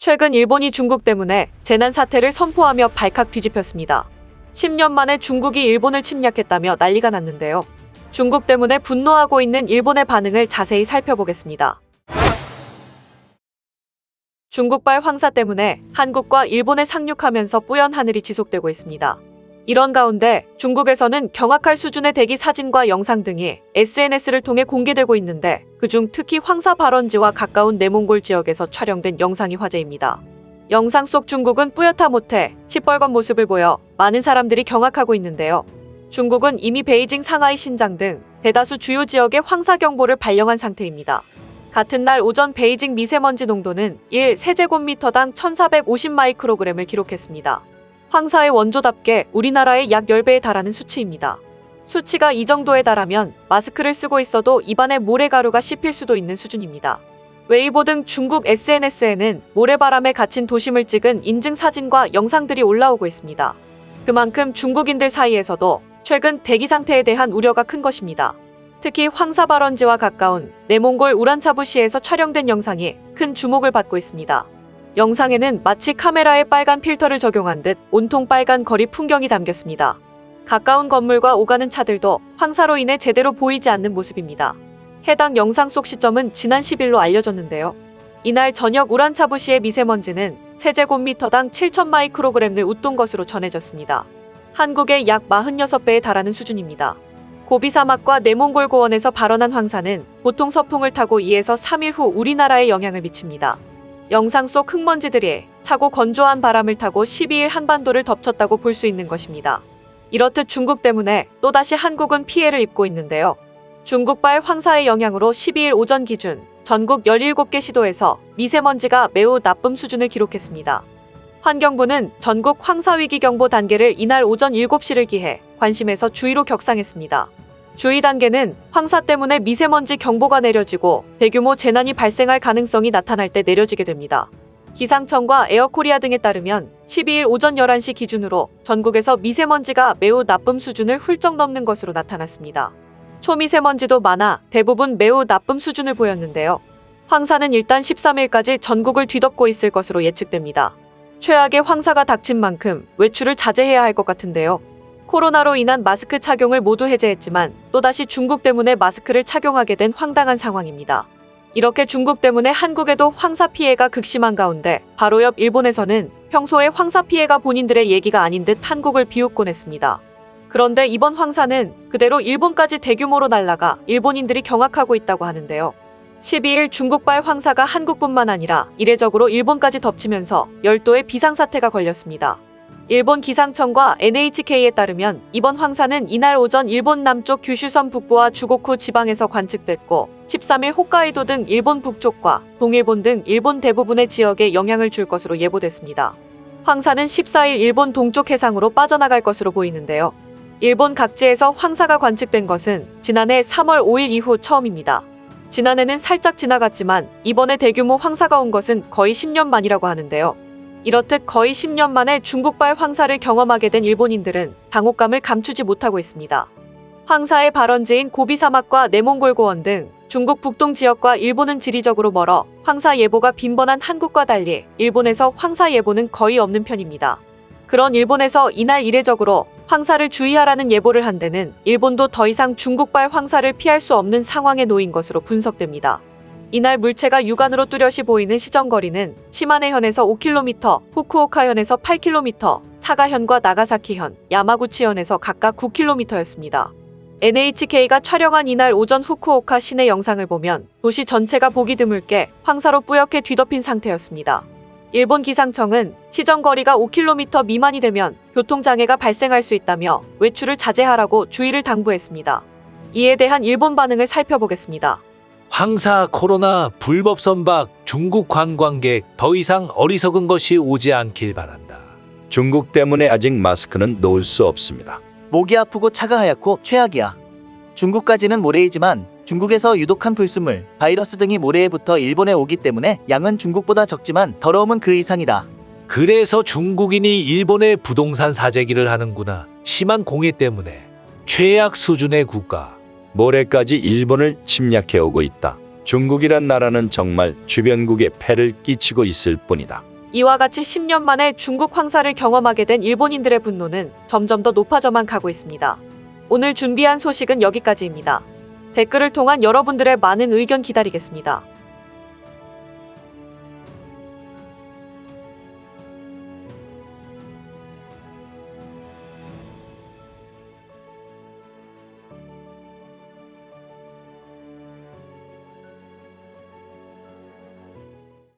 최근 일본이 중국 때문에 재난 사태를 선포하며 발칵 뒤집혔습니다. 10년 만에 중국이 일본을 침략했다며 난리가 났는데요. 중국 때문에 분노하고 있는 일본의 반응을 자세히 살펴보겠습니다. 중국발 황사 때문에 한국과 일본에 상륙하면서 뿌연 하늘이 지속되고 있습니다. 이런 가운데 중국에서는 경악할 수준의 대기 사진과 영상 등이 SNS를 통해 공개되고 있는데 그중 특히 황사 발원지와 가까운 내몽골 지역에서 촬영된 영상이 화제입니다. 영상 속 중국은 뿌옇다 못해 시뻘건 모습을 보여 많은 사람들이 경악하고 있는데요. 중국은 이미 베이징, 상하이, 신장 등 대다수 주요 지역에 황사 경보를 발령한 상태입니다. 같은 날 오전 베이징 미세먼지 농도는 1세제곱미터당 1450마이크로그램을 기록했습니다. 황사의 원조답게 우리나라의 약 10배에 달하는 수치입니다. 수치가 이 정도에 달하면 마스크를 쓰고 있어도 입안에 모래가루가 씹힐 수도 있는 수준입니다. 웨이보 등 중국 SNS에는 모래바람에 갇힌 도심을 찍은 인증 사진과 영상들이 올라오고 있습니다. 그만큼 중국인들 사이에서도 최근 대기 상태에 대한 우려가 큰 것입니다. 특히 황사 발원지와 가까운 내몽골 우란차부시에서 촬영된 영상이 큰 주목을 받고 있습니다. 영상에는 마치 카메라에 빨간 필터를 적용한 듯 온통 빨간 거리 풍경이 담겼습니다. 가까운 건물과 오가는 차들도 황사로 인해 제대로 보이지 않는 모습입니다. 해당 영상 속 시점은 지난 10일로 알려졌는데요. 이날 저녁 우란차부시의 미세먼지는 세제곱미터당 7000마이크로그램을 웃돈 것으로 전해졌습니다. 한국의 약 46배에 달하는 수준입니다. 고비 사막과 내몽골 고원에서 발원한 황사는 보통 서풍을 타고 2에서 3일 후 우리나라에 영향을 미칩니다. 영상 속 흙먼지들이 차고 건조한 바람을 타고 12일 한반도를 덮쳤다고 볼 수 있는 것입니다. 이렇듯 중국 때문에 또다시 한국은 피해를 입고 있는데요. 중국발 황사의 영향으로 12일 오전 기준 전국 17개 시도에서 미세먼지가 매우 나쁨 수준을 기록했습니다. 환경부는 전국 황사위기경보 단계를 이날 오전 7시를 기해 관심에서 주의로 격상했습니다. 주의 단계는 황사 때문에 미세먼지 경보가 내려지고 대규모 재난이 발생할 가능성이 나타날 때 내려지게 됩니다. 기상청과 에어코리아 등에 따르면 12일 오전 11시 기준으로 전국에서 미세먼지가 매우 나쁨 수준을 훌쩍 넘는 것으로 나타났습니다. 초미세먼지도 많아 대부분 매우 나쁨 수준을 보였는데요. 황사는 일단 13일까지 전국을 뒤덮고 있을 것으로 예측됩니다. 최악의 황사가 닥친 만큼 외출을 자제해야 할 것 같은데요. 코로나로 인한 마스크 착용을 모두 해제했지만 또다시 중국 때문에 마스크를 착용하게 된 황당한 상황입니다. 이렇게 중국 때문에 한국에도 황사 피해가 극심한 가운데 바로 옆 일본에서는 평소에 황사 피해가 본인들의 얘기가 아닌 듯 한국을 비웃곤 했습니다. 그런데 이번 황사는 그대로 일본까지 대규모로 날아가 일본인들이 경악하고 있다고 하는데요. 12일 중국발 황사가 한국뿐만 아니라 이례적으로 일본까지 덮치면서 열도의 비상사태가 걸렸습니다. 일본 기상청과 NHK에 따르면 이번 황사는 이날 오전 일본 남쪽 규슈섬 북부와 주고쿠 지방에서 관측됐고 13일 홋카이도 등 일본 북쪽과 동일본 등 일본 대부분의 지역에 영향을 줄 것으로 예보됐습니다. 황사는 14일 일본 동쪽 해상으로 빠져나갈 것으로 보이는데요. 일본 각지에서 황사가 관측된 것은 지난해 3월 5일 이후 처음입니다. 지난해는 살짝 지나갔지만 이번에 대규모 황사가 온 것은 거의 10년 만이라고 하는데요. 이렇듯 거의 10년 만에 중국발 황사를 경험하게 된 일본인들은 당혹감을 감추지 못하고 있습니다. 황사의 발원지인 고비 사막과 내몽골 고원 등 중국 북동 지역과 일본은 지리적으로 멀어 황사 예보가 빈번한 한국과 달리 일본에서 황사 예보는 거의 없는 편입니다. 그런 일본에서 이날 이례적으로 황사를 주의하라는 예보를 한 데는 일본도 더 이상 중국발 황사를 피할 수 없는 상황에 놓인 것으로 분석됩니다. 이날 물체가 육안으로 뚜렷이 보이는 시정거리는 시마네현에서 5km, 후쿠오카현에서 8km, 사가현과 나가사키현, 야마구치현에서 각각 9km였습니다. NHK가 촬영한 이날 오전 후쿠오카 시내 영상을 보면 도시 전체가 보기 드물게 황사로 뿌옇게 뒤덮인 상태였습니다. 일본 기상청은 시정거리가 5km 미만이 되면 교통장애가 발생할 수 있다며 외출을 자제하라고 주의를 당부했습니다. 이에 대한 일본 반응을 살펴보겠습니다. 황사, 코로나, 불법 선박, 중국 관광객 더 이상 어리석은 것이 오지 않길 바란다. 중국 때문에 아직 마스크는 놓을 수 없습니다. 목이 아프고 차가 하얗고 최악이야. 중국까지는 모래이지만 중국에서 유독한 불순물, 바이러스 등이 모래에 붙어 일본에 오기 때문에 양은 중국보다 적지만 더러움은 그 이상이다. 그래서 중국인이 일본에 부동산 사재기를 하는구나. 심한 공해 때문에. 최악 수준의 국가. 모레까지 일본을 침략해오고 있다. 중국이란 나라는 정말 주변국에 폐를 끼치고 있을 뿐이다. 이와 같이 10년 만에 중국 황사를 경험하게 된 일본인들의 분노는 점점 더 높아져만 가고 있습니다. 오늘 준비한 소식은 여기까지입니다. 댓글을 통한 여러분들의 많은 의견 기다리겠습니다.